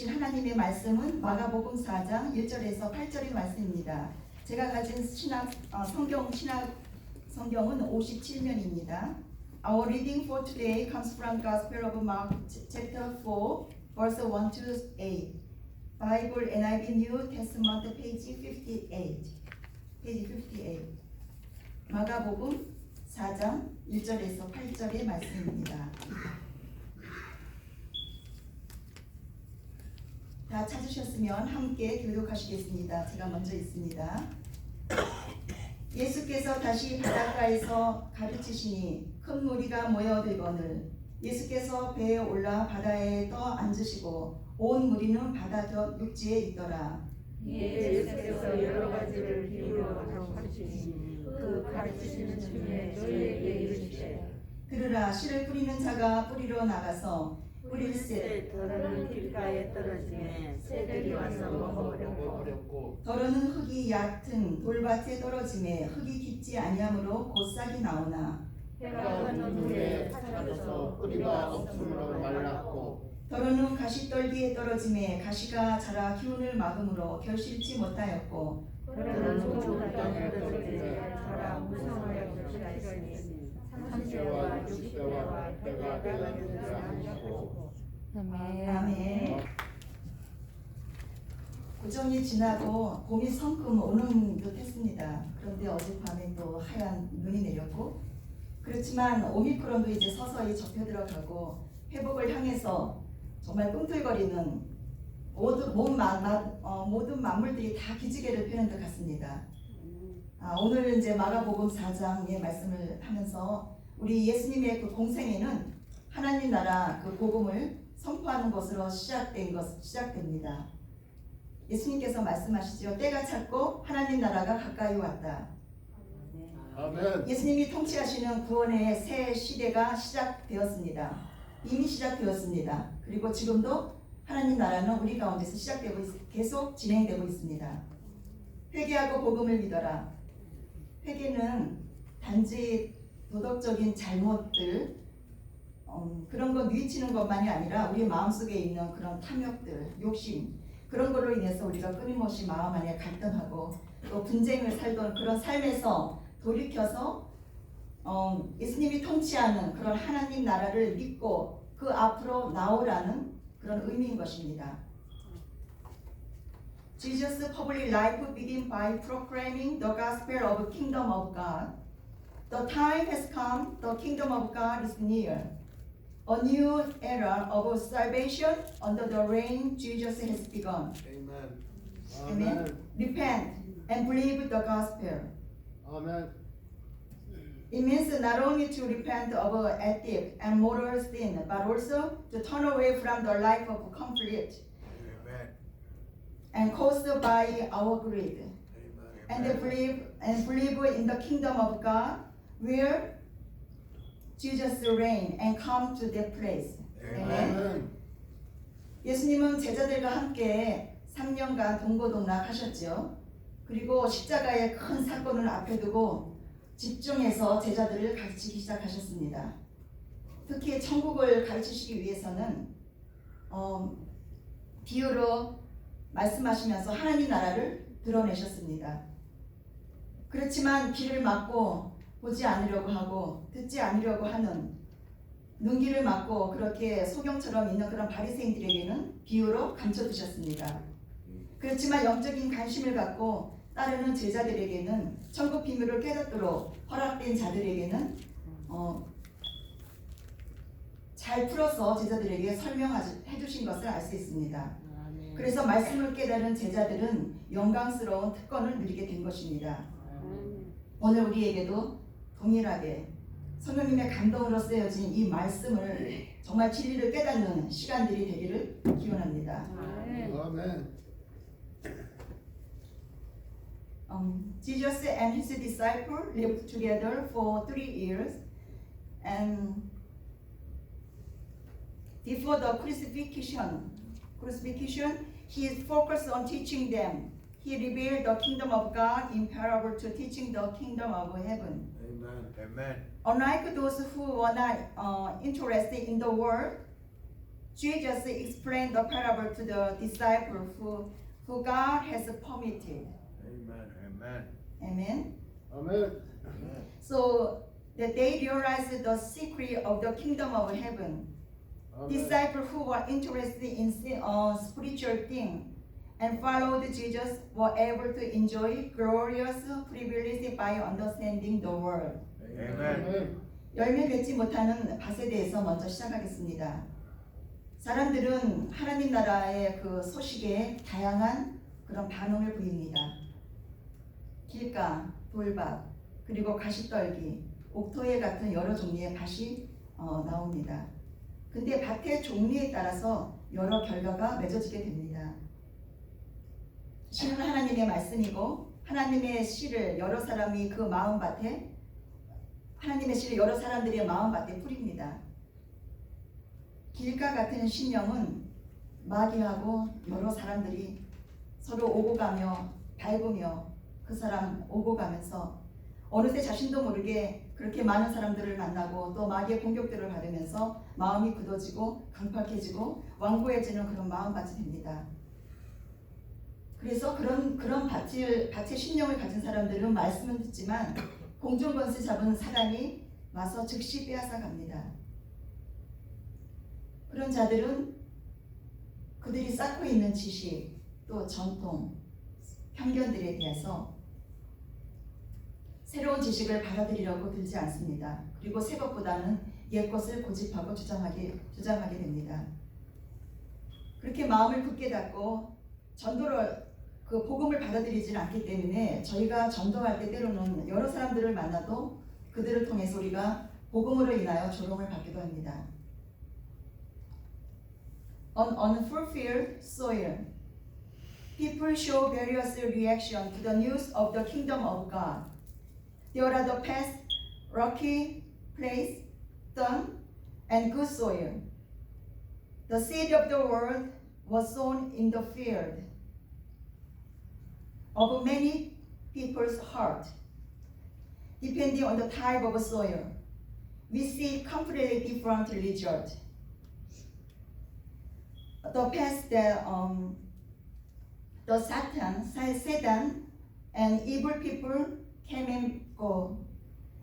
주신 하나님의 말씀은 마가복음 4장 1절에서 8절의 말씀입니다. 제가 가진 성경은 57면입니다. Our reading for today comes from Gospel of Mark chapter 4 verse 1 to 8. Bible NIV New Testament page 58. page 58. 마가복음 4장 1절에서 8절의 말씀입니다. 다 찾으셨으면 함께 교독하시겠습니다. 제가 먼저 읽습니다. 예수께서 다시 바닷가에서 가르치시니 큰 무리가 모여들거늘 예수께서 배에 올라 바다에 떠 앉으시고 온 무리는 바다 곁 육지에 있더라. 예수께서 여러 가지를 비유로 가르치시니 그 가르치시는 중에 너희에게 이르시되 들으라. 씨를 뿌리는 자가 뿌리러 나가서 뿌릴새 더러는 길가에 떨어지매 새들이 와서 먹어버렸고 더러는 흙이 얕은 돌밭에 떨어지매 흙이 깊지 아니하므로 곧 싹이 나오나 해가 걷는 후에 찾아서 뿌리가 없으므로 말랐고 더러는 가시떨기에 떨어지매 가시가 자라 기운을 막음으로 결실치 못하였고 더러는 좁은 땅에 떨어지매 자라 무성하여 결실하였으니 30대와 60대와 때가 되는 자하시고 아멘. 구정이 지나고 봄이 성큼 오는 듯 했습니다. 그런데 어젯밤에 또 하얀 눈이 내렸고 그렇지만 오미크론도 이제 서서히 접혀 들어가고 회복을 향해서 정말 꿈틀거리는 모든 만물들이 다 기지개를 펴는 것 같습니다. 오늘 이제 마가복음 4장의 말씀을 하면서 우리 예수님의 그 공생애는 하나님 나라 그 복음을 선포하는 것으로 시작됩니다. 예수님께서 말씀하시죠. 때가 찼고 하나님 나라가 가까이 왔다. 아멘. 예수님이 통치하시는 구원의 새 시대가 시작되었습니다. 이미 시작되었습니다. 그리고 지금도 하나님 나라는 우리 가운데서 계속 진행되고 있습니다. 회개하고 복음을 믿어라. 회개는 단지 도덕적인 잘못들 그런 거 뉘우치는 것만이 아니라 우리 마음속에 있는 그런 탐욕들, 욕심 그런 걸로 인해서 우리가 끊임없이 마음 안에 갈등하고 또 분쟁을 살던 그런 삶에서 돌이켜서 예수님이 통치하는 그런 하나님 나라를 믿고 그 앞으로 나오라는 그런 의미인 것입니다. Jesus' public life began by proclaiming the gospel of the kingdom of God. The time has come, the kingdom of God is near. A new era of salvation under the reign Jesus has begun. Amen. Amen. Repent and believe the gospel. 아멘. It means not only to repent of ethic and moral sin, but also to turn away from the life of conflict Amen. and caused by our greed, Amen. and believe in the kingdom of God, where Jesus reign and come to that place. Amen. 예수님은 제자들과 함께 3년간 동고동락하셨죠. 그리고 십자가의 큰 사건을 앞에 두고 집중해서 제자들을 가르치기 시작하셨습니다. 특히 천국을 가르치시기 위해서는 비유로 말씀하시면서 하나님 나라를 드러내셨습니다. 그렇지만 귀를 막고 보지 않으려고 하고 듣지 않으려고 하는 눈길을 막고 그렇게 소경처럼 있는 그런 바리새인들에게는 비유로 감춰두셨습니다. 그렇지만 영적인 관심을 갖고 따르는 제자들에게는 천국 비밀을 깨닫도록 허락된 자들에게는 잘 풀어서 제자들에게 설명해 주신 것을 알 수 있습니다. 그래서 말씀을 깨달은 제자들은 영광스러운 특권을 누리게 된 것입니다. 오늘 우리에게도 동일하게 성령님의 감동으로 쓰여진 이 말씀을 정말 진리를 깨닫는 시간들이 되기를 기원합니다. 아멘. Jesus and his disciples lived together for 3 years, and before the crucifixion, he is focused on teaching them. He revealed the kingdom of God in parable to teaching the kingdom of heaven. Amen. Amen. Unlike those who were not interested in the world, Jesus explained the parable to the disciples who God has permitted. Amen. Amen. Amen. Amen. So that they realized the secret of the kingdom of heaven. Disciples who were interested in spiritual things and followed Jesus were able to enjoy glorious privilege by understanding the word. Amen. 열매 맺지 못하는 밭에 대해서 먼저 시작하겠습니다. 사람들은 하나님 나라의 그 소식에 다양한 그런 반응을 보입니다. 길가, 돌밭, 그리고 가시떨기, 옥토해 같은 여러 종류의 밭이 나옵니다. 근데 밭의 종류에 따라서 여러 결과가 맺어지게 됩니다. 씨는 하나님의 말씀이고 하나님의 씨를 여러 사람이 그 마음밭에 하나님의 씨를 여러 사람들의 마음밭에 뿌립니다. 길가 같은 신령은 마귀하고 여러 사람들이 서로 오고 가며 밟으며 그 사람 오고 가면서 어느새 자신도 모르게 그렇게 많은 사람들을 만나고 또 마귀의 공격들을 받으면서 마음이 굳어지고 강팍해지고 완고해지는 그런 마음밭이 됩니다. 그래서 그런 밭의 신령을 가진 사람들은 말씀은 듣지만 공중권세 잡은 사람이 와서 즉시 빼앗아 갑니다. 그런 자들은 그들이 쌓고 있는 지식 또 전통 편견들에 대해서 새로운 지식을 받아들이려고 들지 않습니다. 그리고 새 것보다는 옛 것을 고집하고 주장하게 됩니다. 그렇게 마음을 굳게 닫고 전도를 그 복음을 받아들이지 않기 때문에 저희가 전도할 때 때로는 여러 사람들을 만나도 그들을 통해서 우리가 복음으로 인하여 조롱을 받기도 합니다. On unfulfilled soil, people show various reactions to the news of the kingdom of God. There are the past, rocky place, thorn, and good soil. The seed of the word was sown in the field of many people's heart. Depending on the type of soil, we see completely different results. The past that the Satan and evil people came and go,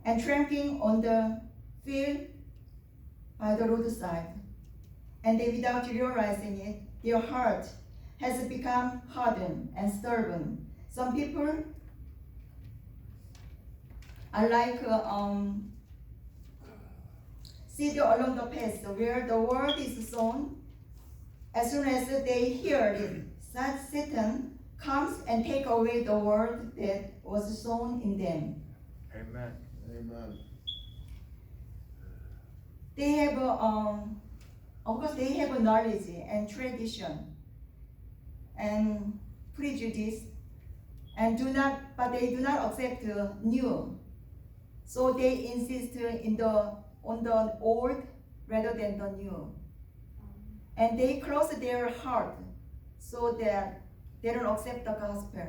and trampling on the field by the roadside, and they, without realizing it, their heart has become hardened and stubborn. Some people are like seed along the path where the word is sown. As soon as they hear it, Satan comes and take away the word that was sown in them. Amen. Amen. They have, of course, they have knowledge and tradition and prejudice, and but they do not accept new. So they insist on the old rather than the new. And they close their heart so that they don't accept the gospel.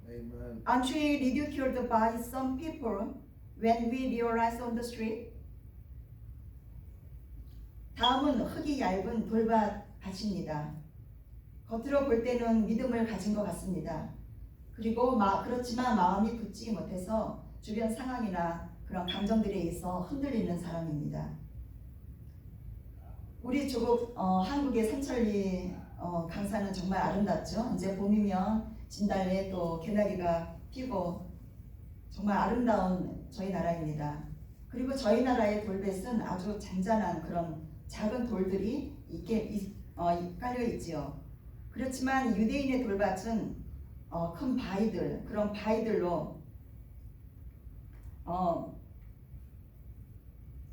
Amen. Aren't we ridiculed by some people when we realize on the street? 다음은 흙이 얇은 돌밭밭입니다. 겉으로 볼 때는 믿음을 가진 것 같습니다. 그리고 그렇지만 마음이 굳지 못해서 주변 상황이나 그런 감정들에 의해서 흔들리는 사람입니다. 우리 조국 한국의 삼천리 강산은 정말 아름답죠. 이제 봄이면 진달래 또 개나리가 피고 정말 아름다운 저희 나라입니다. 그리고 저희 나라의 돌뱃은 아주 잔잔한 그런 작은 돌들이 깔려 있지요. 그렇지만 유대인의 돌밭은 큰 바위들, 그런 바위들로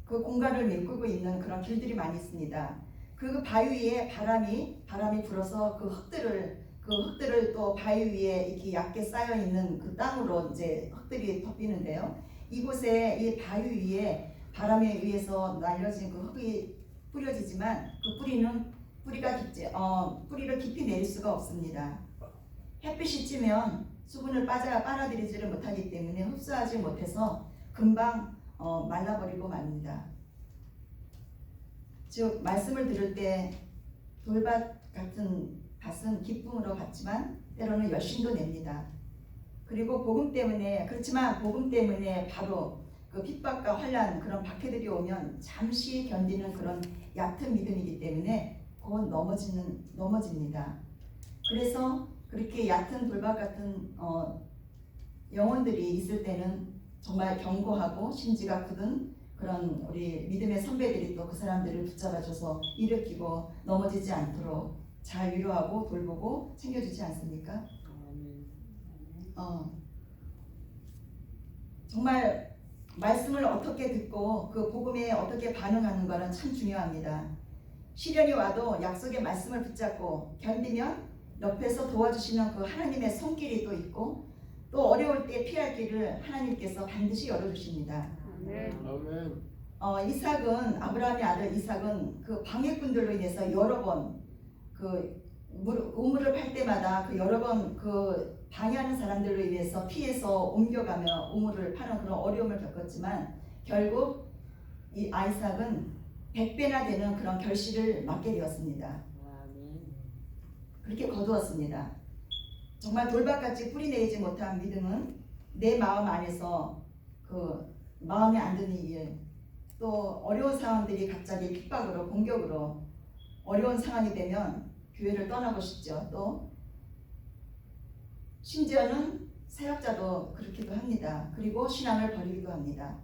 그 공간을 메꾸고 있는 그런 길들이 많이 있습니다. 그 바위 위에 바람이 불어서 그 흙들을 또 바위 위에 이렇게 얇게 쌓여 있는 그 땅으로 이제 흙들이 덮이는데요. 이곳에 이 바위 위에 바람에 의해서 날려진 그 흙이 뿌려지지만 그 뿌리를 깊이 내릴 수가 없습니다. 햇빛이 찌면 수분을 빨아들이지를 못하기 때문에 흡수하지 못해서 금방 말라버리고 맙니다. 즉 말씀을 들을 때 돌밭 같은 밭은 기쁨으로 받지만 때로는 열심도 냅니다. 그리고 복음 때문에 그렇지만 복음 때문에 바로 그 핍박과 환난 그런 박해들이 오면 잠시 견디는 그런 얕은 믿음이기 때문에 곧 넘어집니다. 그래서 그렇게 얕은 돌밭 같은 영혼들이 있을 때는 정말 견고하고 심지가 굳은 그런 우리 믿음의 선배들이 또 그 사람들을 붙잡아줘서 일으키고 넘어지지 않도록 잘 위로하고 돌보고 챙겨주지 않습니까? 정말 말씀을 어떻게 듣고 그 복음에 어떻게 반응하는가는 참 중요합니다. 시련이 와도 약속의 말씀을 붙잡고 견디면 옆에서 도와주시는 그 하나님의 손길이 또 있고 또 어려울 때 피할 길을 하나님께서 반드시 열어주십니다. 아멘. 이삭은 아브라함의 아들 이삭은 그 방해꾼들로 인해서 여러 번 그 우물을 팔 때마다 그 여러 번 그 방해하는 사람들로 인해서 피해서 옮겨가며 우물을 파는 그런 어려움을 겪었지만 결국 이 아이삭은 100배나 되는 그런 결실을 맞게 되었습니다. 그렇게 거두었습니다. 정말 돌밭같이 뿌리내리지 못한 믿음은 내 마음 안에서 그 마음에 안 드는 일, 또 어려운 상황들이 갑자기 핍박으로 공격으로 어려운 상황이 되면 교회를 떠나고 싶죠. 또 심지어는 사역자도 그렇기도 합니다. 그리고 신앙을 버리기도 합니다.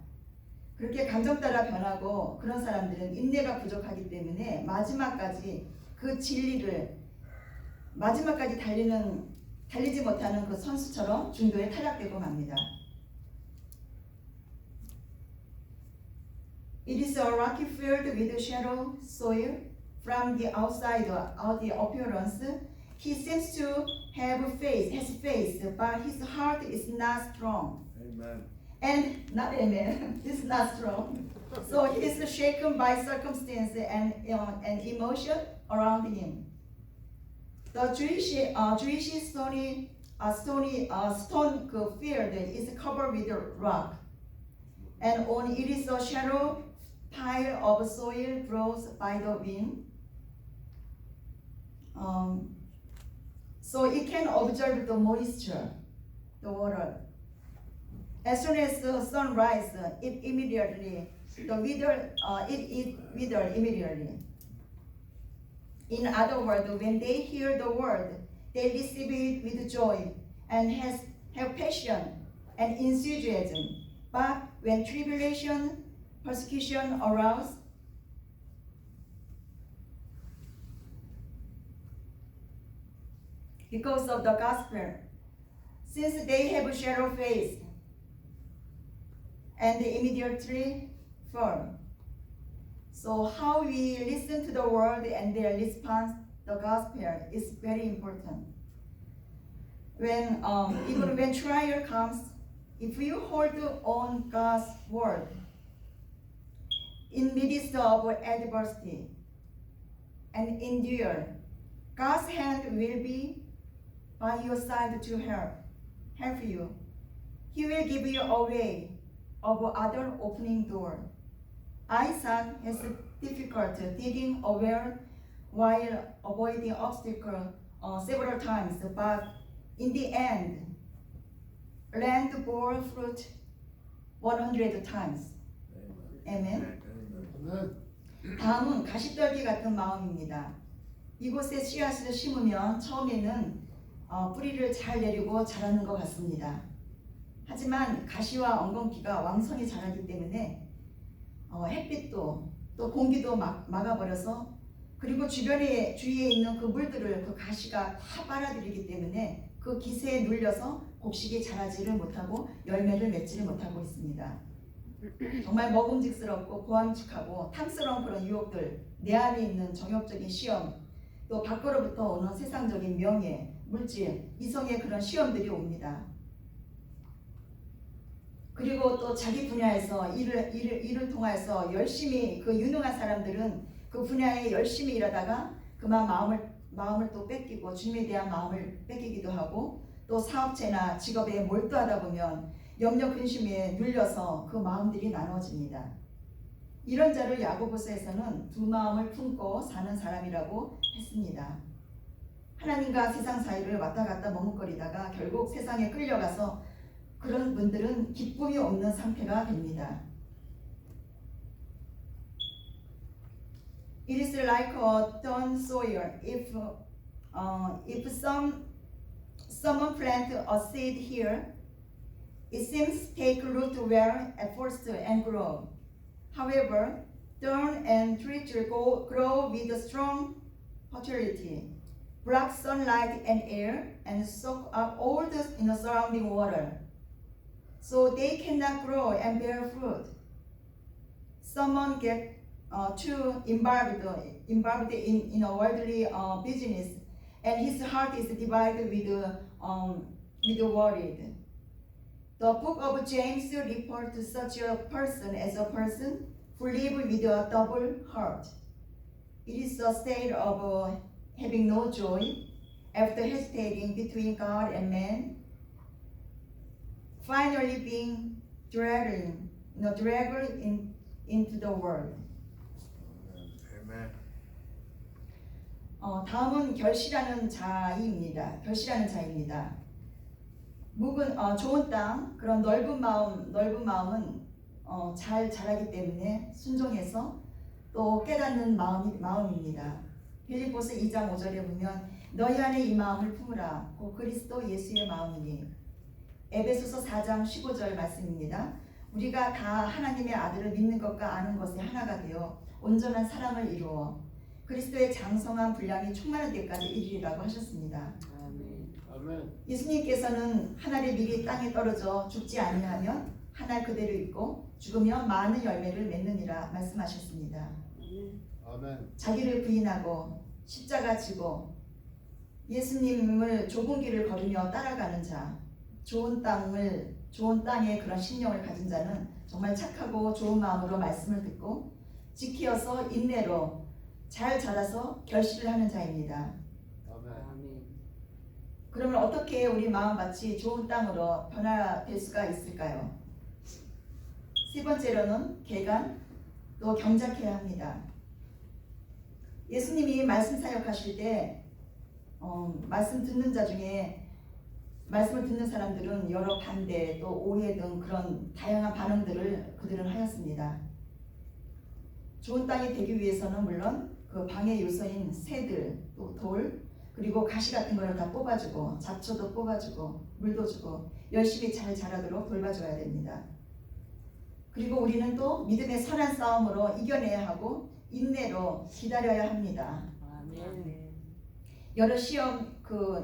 그렇게 감정 따라 변하고 그런 사람들은 인내가 부족하기 때문에 마지막까지 그 진리를 마지막까지 달리지 못하는 그 선수처럼 중도에 탈락되고 맙니다. It is a rocky field with shallow soil. From the outside or the appearance, he seems to has faith, but his heart is not strong. Amen. And not amen, it's not strong. So he is shaken by circumstance and emotion around him. The Jewish stone field is covered with rock, and on it is a shallow pile of soil blows by the wind. So it can observe the moisture, the water. As soon as the sun rises, it withers immediately. In other words, when they hear the word, they receive it with joy and have passion and enthusiasm. But when tribulation, persecution arise, because of the gospel, since they have shallow faith, and they immediately fall. So how we listen to the word and their response, the gospel, is very important. When even when trial comes, if you hold on God's word in midst of adversity and endure, God's hand will be by your side to help you. He will give you a way of other opening door. Isaac has difficulty digging a well while avoiding obstacles several times, but in the end, land bore fruit 100 times. Amen. Amen. 다음은 가시떨기 같은 마음입니다. 이곳에 씨앗을 심으면 처음에는 뿌리를 잘 내리고 자라는 것 같습니다. 하지만 가시와 엉겅퀴가 왕성히 자라기 때문에 햇빛도 또 공기도 막아버려서 그리고 주위에 있는 그 물들을 그 가시가 다 빨아들이기 때문에 그 기세에 눌려서 곡식이 자라지를 못하고 열매를 맺지를 못하고 있습니다. 정말 먹음직스럽고 고함직하고 탐스러운 그런 유혹들, 내 안에 있는 정욕적인 시험, 또 밖으로부터 오는 세상적인 명예, 물질, 이성의 그런 시험들이 옵니다. 그리고 또 자기 분야에서 일을 통해서 열심히 그 유능한 사람들은 그 분야에 열심히 일하다가 그만 마음을 또 뺏기고 주님에 대한 마음을 뺏기기도 하고 또 사업체나 직업에 몰두하다 보면 염려 근심에 눌려서 그 마음들이 나눠집니다. 이런 자를 야고보서에서는 두 마음을 품고 사는 사람이라고 했습니다. 하나님과 세상 사이를 왔다 갔다 머뭇거리다가 결국 세상에 끌려가서 그런 분들은 기쁨이 없는 상태가 됩니다. It is like a thorn soil. If someone plant a seed here, it seems take root well at first and grow. However, thorn and trees grow with strong fertility, block sunlight and air, and soak up all the surrounding water. So they cannot grow and bear fruit. Someone get too involved in a worldly business, and his heart is divided with worried. The book of James refers to such a person as a person who lives with a double heart. It is a state of having no joy after hesitating between God and man, finally being dragged into the world. 아멘. 다음은 결실하는 자입니다. 결실하는 자입니다. 좋은 땅, 그런 넓은 마음은 잘 자라기 때문에 순종해서 또 깨닫는 마음입니다. 빌립보서 2장 5절에 보면 너희 안에 이 마음을 품으라. 곧 그리스도 예수의 마음이니. 에베소서 4장 15절 말씀입니다. 우리가 다 하나님의 아들을 믿는 것과 아는 것에 하나가 되어 온전한 사랑을 이루어 그리스도의 장성한 분량이 충만한 때까지 이르리라고 하셨습니다. 아멘. 예수님께서는 한 알이 미리 땅에 떨어져 죽지 아니하면 한 알 그대로 있고 죽으면 많은 열매를 맺느니라 말씀하셨습니다. 아멘. 자기를 부인하고 십자가 지고 예수님을 좁은 길을 걸으며 따라가는 자, 좋은 땅의 그런 신령을 가진 자는 정말 착하고 좋은 마음으로 말씀을 듣고 지키어서 인내로 잘 자라서 결실을 하는 자입니다. 아멘. 그러면 어떻게 우리 마음같이 좋은 땅으로 변화될 수가 있을까요? 세 번째로는 개간, 또 경작해야 합니다. 예수님이 말씀 사역하실 때 말씀 듣는 자 중에 말씀을 듣는 사람들은 여러 반대 또 오해 등 그런 다양한 반응들을 그들은 하였습니다. 좋은 땅이 되기 위해서는 물론 그 방해 요소인 새들, 또 돌, 그리고 가시 같은 거를 다 뽑아주고 잡초도 뽑아주고 물도 주고 열심히 잘 자라도록 돌봐줘야 됩니다. 그리고 우리는 또 믿음의 선한 싸움으로 이겨내야 하고 인내로 기다려야 합니다. 여러 시험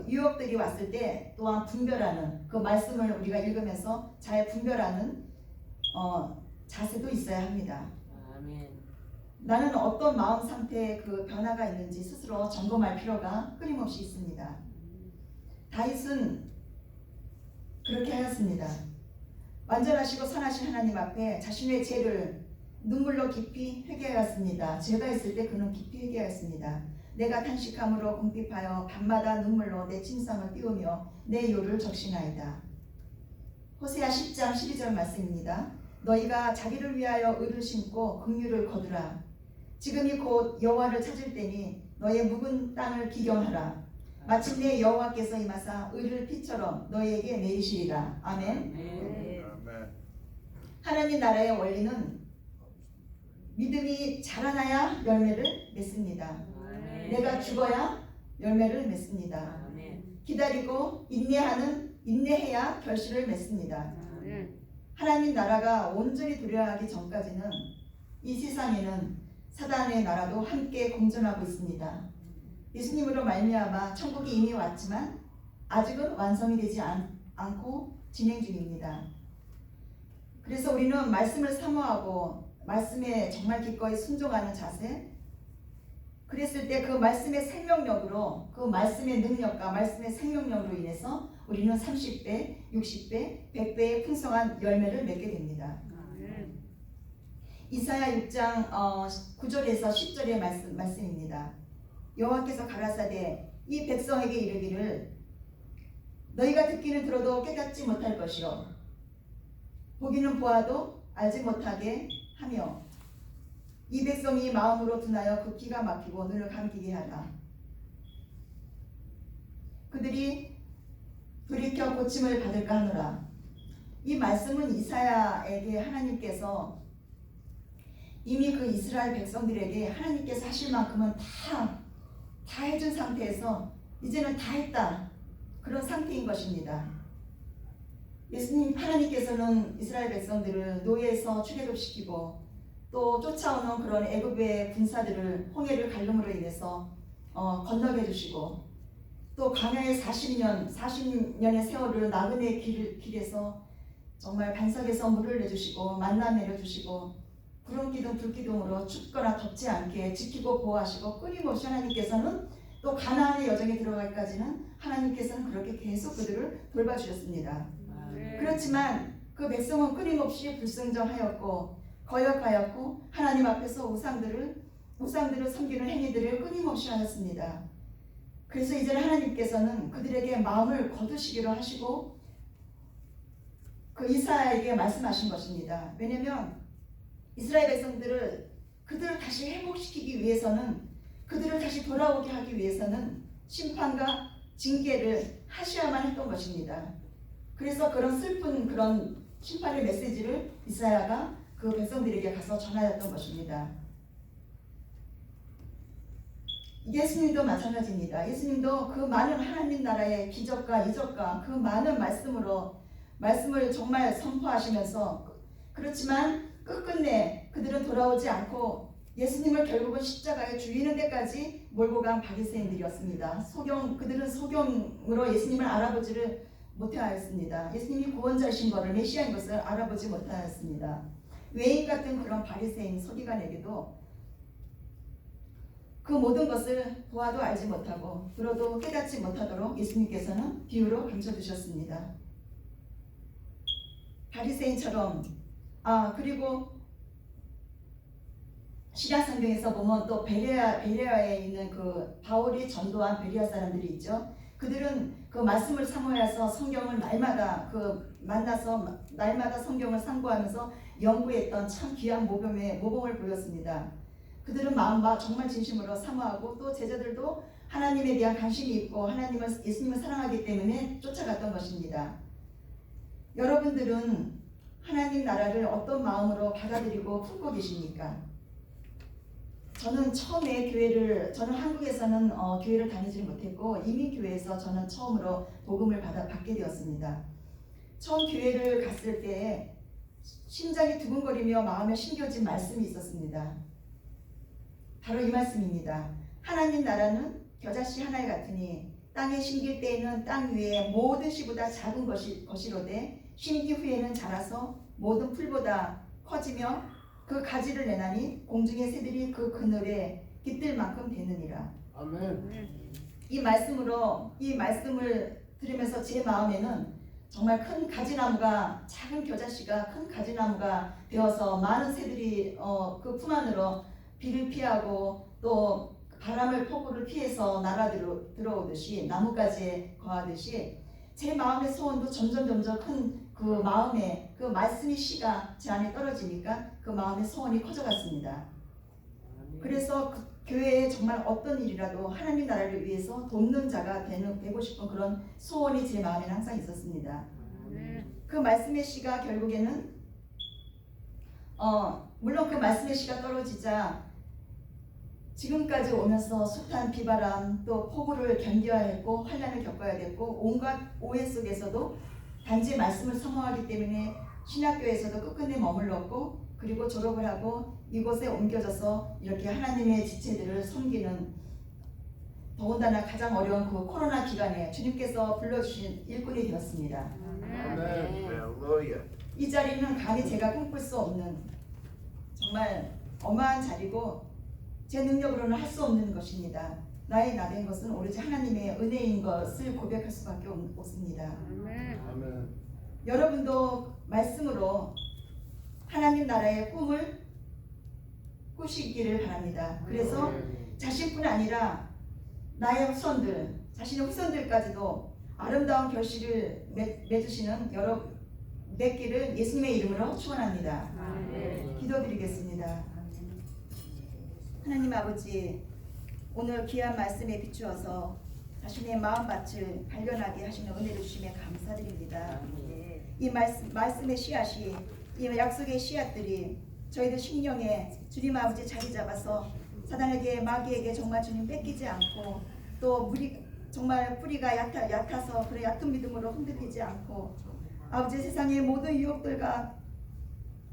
유혹들이 왔을 때 또한 분별하는 그 말씀을 우리가 읽으면서 잘 분별하는 자세도 있어야 합니다. 나는 어떤 마음 상태에 그 변화가 있는지 스스로 점검할 필요가 끊임없이 있습니다. 다윗은 그렇게 하였습니다. 완전하시고 선하신 하나님 앞에 자신의 죄를 눈물로 깊이 회개하였습니다. 죄가 있을 때 그는 깊이 회개하였습니다. 내가 탄식함으로 궁핍하여 밤마다 눈물로 내 침상을 띄우며 내 요를 적시나이다. 호세아 10장 12절 말씀입니다. 너희가 자기를 위하여 의를 심고 긍휼을 거두라. 지금이 곧 여호와를 찾을 때니 너의 묵은 땅을 기경하라. 마침내 여호와께서 임하사 의를 피처럼 너희에게 내리시리라. 아멘. 하나님 나라의 원리는 믿음이 자라나야 열매를 맺습니다. 내가 죽어야 열매를 맺습니다. 기다리고 인내해야 결실을 맺습니다. 하나님 나라가 온전히 도래하기 전까지는 이 세상에는 사단의 나라도 함께 공존하고 있습니다. 예수님으로 말미암아 천국이 이미 왔지만 아직은 완성이 되지 않고 진행 중입니다. 그래서 우리는 말씀을 사모하고 말씀에 정말 기꺼이 순종하는 자세, 그랬을 때 그 말씀의 생명력으로, 그 말씀의 능력과 말씀의 생명력으로 인해서 우리는 30배, 60배, 100배의 풍성한 열매를 맺게 됩니다. 이사야 6장 9절에서 10절의 말씀입니다. 여호와께서 가라사대 이 백성에게 이르기를 너희가 듣기는 들어도 깨닫지 못할 것이요 보기는 보아도 알지 못하게 하며 이 백성이 마음으로 둔하여 그 기가 막히고 눈을 감기게 하라. 그들이 돌이켜 고침을 받을까 하노라. 이 말씀은 이사야에게 하나님께서 이미 그 이스라엘 백성들에게 하나님께서 하실 만큼은 다 해준 상태에서 이제는 다 했다, 그런 상태인 것입니다. 예수님 하나님께서는 이스라엘 백성들을 노예에서 출애굽시키고 또 쫓아오는 그런 애굽의 군사들을 홍해를 갈름으로 인해서 건너게 해주시고 또 광야의 40년의 세월을 나그네 길에서 정말 반석에서 물을 내주시고 만나 내려주시고 구름 기둥 불 기둥으로 춥거나 덥지 않게 지키고 보호하시고 끊임없이 하나님께서는 또 가나안의 여정에 들어갈까지는 하나님께서는 그렇게 계속 그들을 돌봐주셨습니다. 그렇지만 그 백성은 끊임없이 불순종하였고 거역하였고 하나님 앞에서 우상들을 섬기는 행위들을 끊임없이 하였습니다. 그래서 이제는 하나님께서는 그들에게 마음을 거두시기로 하시고 그 이사야에게 말씀하신 것입니다. 왜냐하면 이스라엘 백성들을 그들을 다시 회복시키기 위해서는, 그들을 다시 돌아오게 하기 위해서는 심판과 징계를 하셔야만 했던 것입니다. 그래서 그런 슬픈 그런 심판의 메시지를 이사야가 그 백성들에게 가서 전하였던 것입니다. 예수님도 마찬가지입니다. 예수님도 그 많은 하나님 나라의 기적과 이적과 그 많은 말씀을 정말 선포하시면서, 그렇지만 끝끝내 그들은 돌아오지 않고 예수님을 결국은 십자가에 죽이는 데까지 몰고 간 바리새인들이었습니다. 그들은 소경으로 예수님을 알아보지를 못하였습니다. 예수님이 구원자이신 것을, 메시아인 것을 알아보지 못하였습니다. 외인 같은 그런 바리새인 서기관에게도 그 모든 것을 보아도 알지 못하고 들어도 깨닫지 못하도록 예수님께서는 비유로 감춰두셨습니다. 바리새인처럼, 그리고 신약 성경에서 보면 또 베레아에 있는 그 바울이 전도한 베레아 사람들이 있죠. 그들은 그 말씀을 사모해서 성경을 날마다 만나서 날마다 성경을 상고하면서 연구했던 참 귀한 모범을 보였습니다. 그들은 마음과 정말 진심으로 사모하고 또 제자들도 하나님에 대한 관심이 있고 예수님을 사랑하기 때문에 쫓아갔던 것입니다. 여러분들은 하나님 나라를 어떤 마음으로 받아들이고 품고 계십니까? 저는 처음에 저는 한국에서는 교회를 다니지 못했고 이민교회에서 저는 처음으로 복음을 받게 되었습니다. 처음 교회를 갔을 때 심장이 두근거리며 마음에 심겨진 말씀이 있었습니다. 바로 이 말씀입니다. 하나님 나라는 겨자씨 하나에 같으니 땅에 심길 때에는 땅 위에 모든 씨보다 작은 것이로되 심기 후에는 자라서 모든 풀보다 커지며 그 가지를 내나니 공중의 새들이 그 그늘에 깃들 만큼 되느니라. 아멘. 이 말씀을 들으면서 제 마음에는 정말 큰 가지나무가, 작은 겨자씨가 큰 가지나무가 되어서 많은 새들이 그 품 안으로 비를 피하고 또 바람을 폭우를 피해서 날아 들어오듯이 나뭇가지에 거하듯이 제 마음의 소원도 점점 큰 그 마음에 그 말씀의 씨가 제 안에 떨어지니까 그 마음의 소원이 커져갔습니다. 그래서 그 교회에 정말 어떤 일이라도 하나님 나라를 위해서 돕는 자가 되고 싶은 그런 소원이 제 마음에 항상 있었습니다. 그 말씀의 씨가 결국에는 물론 그 말씀의 씨가 떨어지자 지금까지 오면서 숱한 비바람 또 폭우를 견뎌야 했고 환난을 겪어야 됐고 온갖 오해 속에서도 단지 말씀을 사모하기 때문에 신학교에서도 끝끝내 머물렀고 그리고 졸업을 하고 이곳에 옮겨져서 이렇게 하나님의 지체들을 섬기는, 더군다나 가장 어려운 그 코로나 기간에 주님께서 불러주신 일꾼이 되었습니다. 할렐루야. 이 자리는 감히 제가 꿈꿀 수 없는 정말 어마한 자리고 제 능력으로는 할 수 없는 것입니다. 나의 나된 것은 오로지 하나님의 은혜인 것을 고백할 수밖에 없습니다. 아멘. 여러분도 말씀으로 하나님 나라의 꿈을 꾸시기를 바랍니다. 그래서 자신뿐 아니라 나의 자신의 후손들까지도 아름다운 결실을 맺으시는 맺기를 예수님의 이름으로 축원합니다. 기도드리겠습니다. 하나님 아버지, 오늘 귀한 말씀에 비추어서 자신의 마음밭을 발견하게 하시는 은혜를 주심에 감사드립니다. 이 말씀의 씨앗이, 이 약속의 씨앗들이 저희들 심령에 주님 아버지 자리 잡아서 사단에게 마귀에게 정말 주님 뺏기지 않고 또 정말 뿌리가 얕아서 그런 얕은 믿음으로 흔들리지 않고 아버지 세상의 모든 유혹들과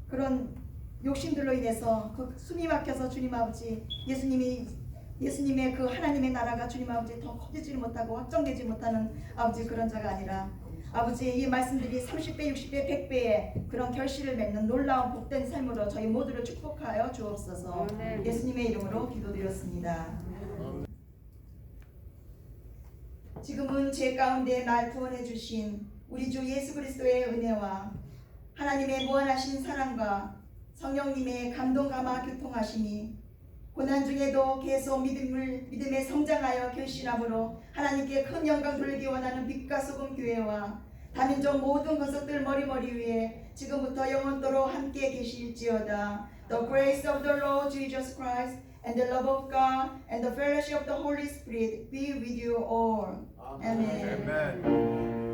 그런 욕심들로 인해서 그 숨이 막혀서 주님 아버지 예수님의 그 하나님의 나라가 주님 아버지 더 커지지 못하고 확정되지 못하는 아버지 그런 자가 아니라 아버지 이 말씀들이 30배, 60배, 100배의 그런 결실을 맺는 놀라운 복된 삶으로 저희 모두를 축복하여 주옵소서. 예수님의 이름으로 기도드렸습니다. 지금은 제 가운데 날 구원해 주신 우리 주 예수 그리스도의 은혜와 하나님의 무한하신 사랑과 성령님의 감동 감화 교통하심이 고난 중에도 계속 믿음에 성장하여 결실함으로 하나님께 큰 영광 돌리기 원하는 빛과 소금 교회와 다민족 모든 권속들 머리머리 위에 지금부터 영원토록 함께 계실지어다. The grace of the Lord Jesus Christ and the love of God and the fellowship of the Holy Spirit be with you all. Amen. Amen.